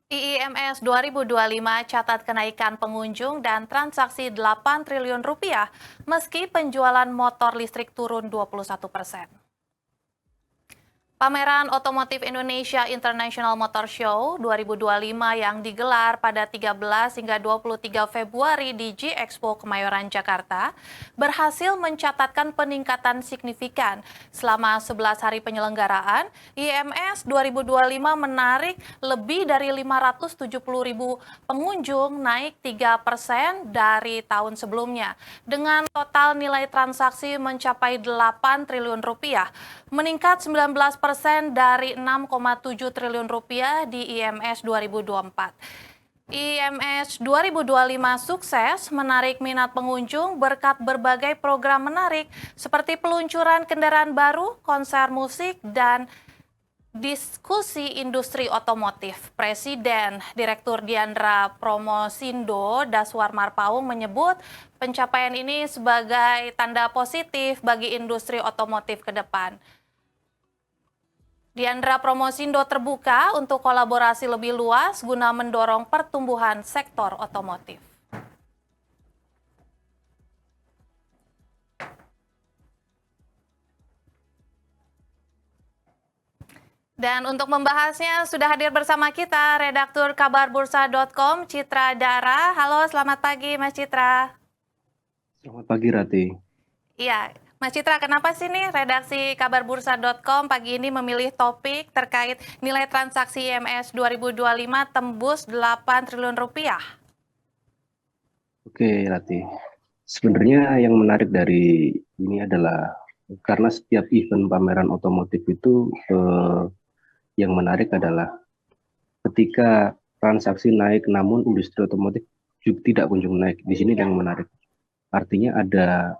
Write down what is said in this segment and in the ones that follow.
IIMS 2025 catat kenaikan pengunjung dan transaksi 8 triliun rupiah meski penjualan motor listrik turun 21%. Pameran Otomotif Indonesia International Motor Show 2025 yang digelar pada 13 hingga 23 Februari di G-Expo Kemayoran, Jakarta, berhasil mencatatkan peningkatan signifikan. Selama 11 hari penyelenggaraan, IMS 2025 menarik lebih dari 570.000 pengunjung, naik 3% dari tahun sebelumnya. Dengan total nilai transaksi mencapai 8 triliun rupiah, meningkat 19% dari 6,7 triliun rupiah di IMS 2024. IMS 2025 sukses menarik minat pengunjung berkat berbagai program menarik seperti peluncuran kendaraan baru, konser musik, dan diskusi industri otomotif. Presiden Direktur Diandra Promosindo Daswar Marpaung menyebut pencapaian ini sebagai tanda positif bagi industri otomotif ke depan. Diandra Promosindo terbuka untuk kolaborasi lebih luas guna mendorong pertumbuhan sektor otomotif. Dan untuk membahasnya sudah hadir bersama kita redaktur kabarbursa.com Citra Dara. Halo, selamat pagi Mas Citra. Selamat pagi, Rati. Iya, Mas Citra, kenapa sih nih redaksi kabarbursa.com pagi ini memilih topik terkait nilai transaksi IMS 2025 tembus 8 triliun rupiah? Oke, Rati. Sebenarnya yang menarik dari ini adalah karena setiap event pameran otomotif itu yang menarik adalah ketika transaksi naik namun industri otomotif juga tidak kunjung naik. Di sini yang menarik. Artinya ada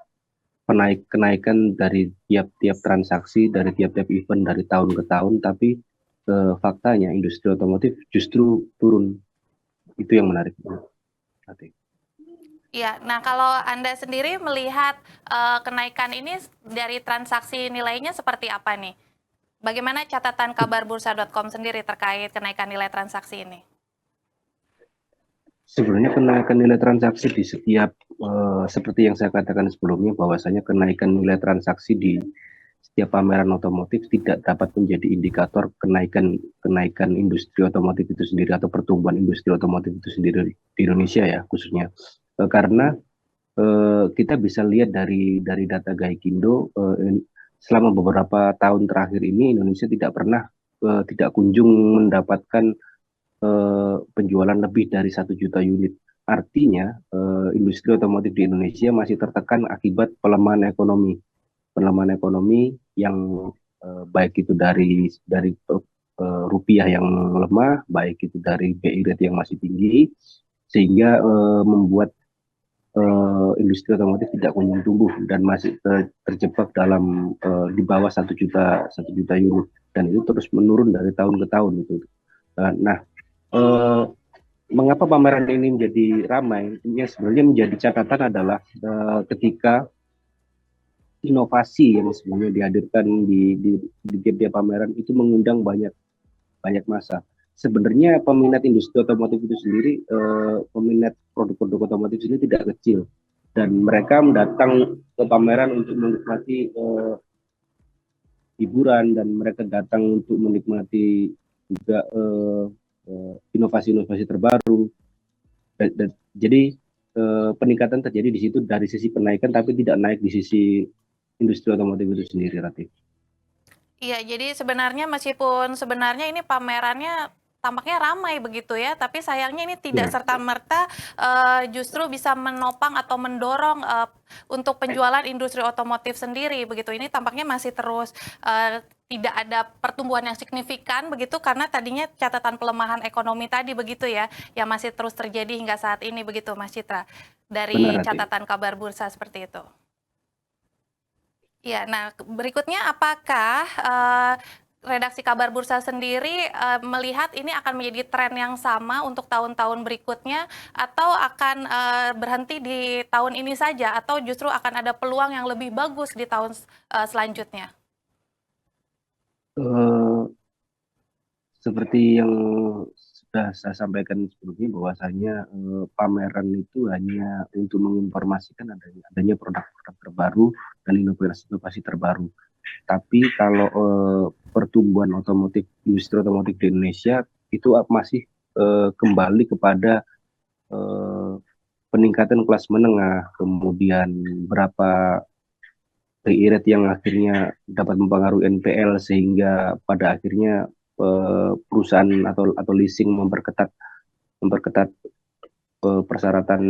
kenaikan dari tiap-tiap transaksi, dari tiap-tiap event dari tahun ke tahun, tapi faktanya industri otomotif justru turun. Itu yang menarik, Rati. Ya, nah kalau Anda sendiri melihat kenaikan ini dari transaksi nilainya seperti apa nih? Bagaimana catatan kabarbursa.com sendiri terkait kenaikan nilai transaksi ini? Sebenarnya kenaikan nilai transaksi di setiap seperti yang saya katakan sebelumnya, bahwasanya kenaikan nilai transaksi di setiap pameran otomotif tidak dapat menjadi indikator kenaikan industri otomotif itu sendiri atau pertumbuhan industri otomotif itu sendiri di Indonesia ya khususnya. Karena kita bisa lihat dari data Gaikindo, selama beberapa tahun terakhir ini Indonesia tidak kunjung mendapatkan penjualan lebih dari 1 juta unit. Artinya industri otomotif di Indonesia masih tertekan akibat pelemahan ekonomi yang baik itu dari rupiah yang lemah, baik itu dari BI rate yang masih tinggi, sehingga membuat industri otomotif tidak kunjung tumbuh dan masih terjebak dalam di bawah 1 juta unit, dan itu terus menurun dari tahun ke tahun itu. Nah, mengapa pameran ini menjadi ramai? Yang sebenarnya menjadi catatan adalah ketika inovasi yang sebenarnya dihadirkan di tiap pameran itu mengundang banyak massa. Sebenarnya peminat industri otomotif itu sendiri, peminat produk-produk otomotif ini tidak kecil, dan mereka datang ke pameran untuk menikmati hiburan, dan mereka datang untuk menikmati juga inovasi-inovasi terbaru. Jadi peningkatan terjadi di situ dari sisi penaikan, tapi tidak naik di sisi industri otomotif itu sendiri, Rati. Iya, jadi sebenarnya meskipun sebenarnya ini pamerannya tampaknya ramai begitu ya, tapi sayangnya ini tidak Ya, serta-merta justru bisa menopang atau mendorong untuk penjualan industri otomotif sendiri begitu. Ini tampaknya masih terus tidak ada pertumbuhan yang signifikan begitu karena tadinya catatan pelemahan ekonomi tadi begitu ya, yang masih terus terjadi hingga saat ini begitu Mas Citra. benar, Dari Rati. catatan kabar bursa seperti itu. Ya, nah berikutnya apakah redaksi kabar bursa sendiri melihat ini akan menjadi tren yang sama untuk tahun-tahun berikutnya atau akan berhenti di tahun ini saja atau justru akan ada peluang yang lebih bagus di tahun selanjutnya? Eh, seperti yang sudah saya sampaikan sebelumnya bahwasanya pameran itu hanya untuk menginformasikan adanya produk-produk terbaru dan inovasi terbaru. Tapi kalau pertumbuhan industri otomotif di Indonesia itu masih kembali kepada eh, peningkatan kelas menengah, kemudian berapa BI rate yang akhirnya dapat mempengaruhi NPL sehingga pada akhirnya perusahaan atau leasing memperketat persyaratan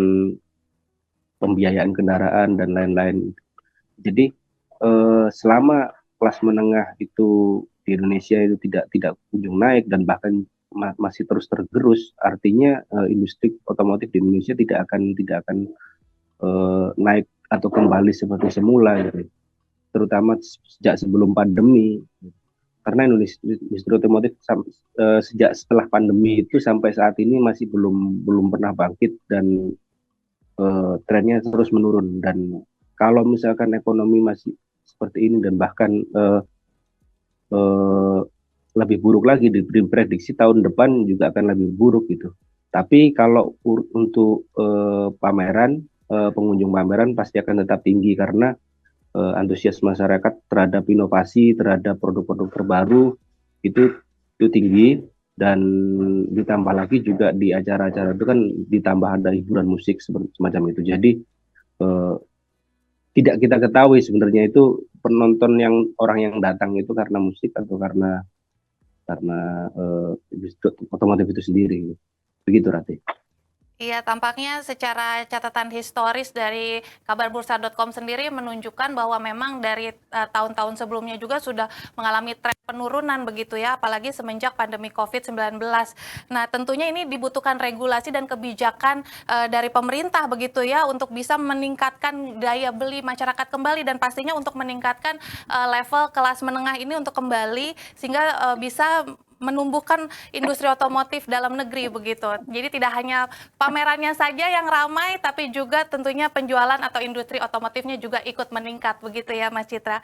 pembiayaan kendaraan dan lain-lain. Jadi selama kelas menengah itu di Indonesia itu tidak kunjung naik dan bahkan masih terus tergerus, artinya industri otomotif di Indonesia tidak akan naik atau kembali seperti semula gitu. Terutama sejak sebelum pandemi, karena industri otomotif sejak setelah pandemi itu sampai saat ini masih belum pernah bangkit dan trennya terus menurun. Dan kalau misalkan ekonomi masih seperti ini dan bahkan eh, lebih buruk lagi, diprediksi tahun depan juga akan lebih buruk gitu. Tapi kalau untuk pengunjung pameran pasti akan tetap tinggi karena antusias masyarakat terhadap inovasi, terhadap produk-produk terbaru itu tinggi. Dan ditambah lagi juga di acara-acara itu kan ditambah ada hiburan musik semacam itu. Jadi eh, tidak kita ketahui sebenarnya itu penonton orang yang datang itu karena musik atau karena otomotif itu sendiri. Begitu, Rati. Iya, tampaknya secara catatan historis dari kabarbursa.com sendiri menunjukkan bahwa memang dari tahun-tahun sebelumnya juga sudah mengalami tren penurunan begitu ya, apalagi semenjak pandemi COVID-19. Nah, tentunya ini dibutuhkan regulasi dan kebijakan dari pemerintah begitu ya untuk bisa meningkatkan daya beli masyarakat kembali dan pastinya untuk meningkatkan level kelas menengah ini untuk kembali sehingga bisa menumbuhkan industri otomotif dalam negeri begitu. Jadi tidak hanya pamerannya saja yang ramai, tapi juga tentunya penjualan atau industri otomotifnya juga ikut meningkat begitu ya, Mas Citra.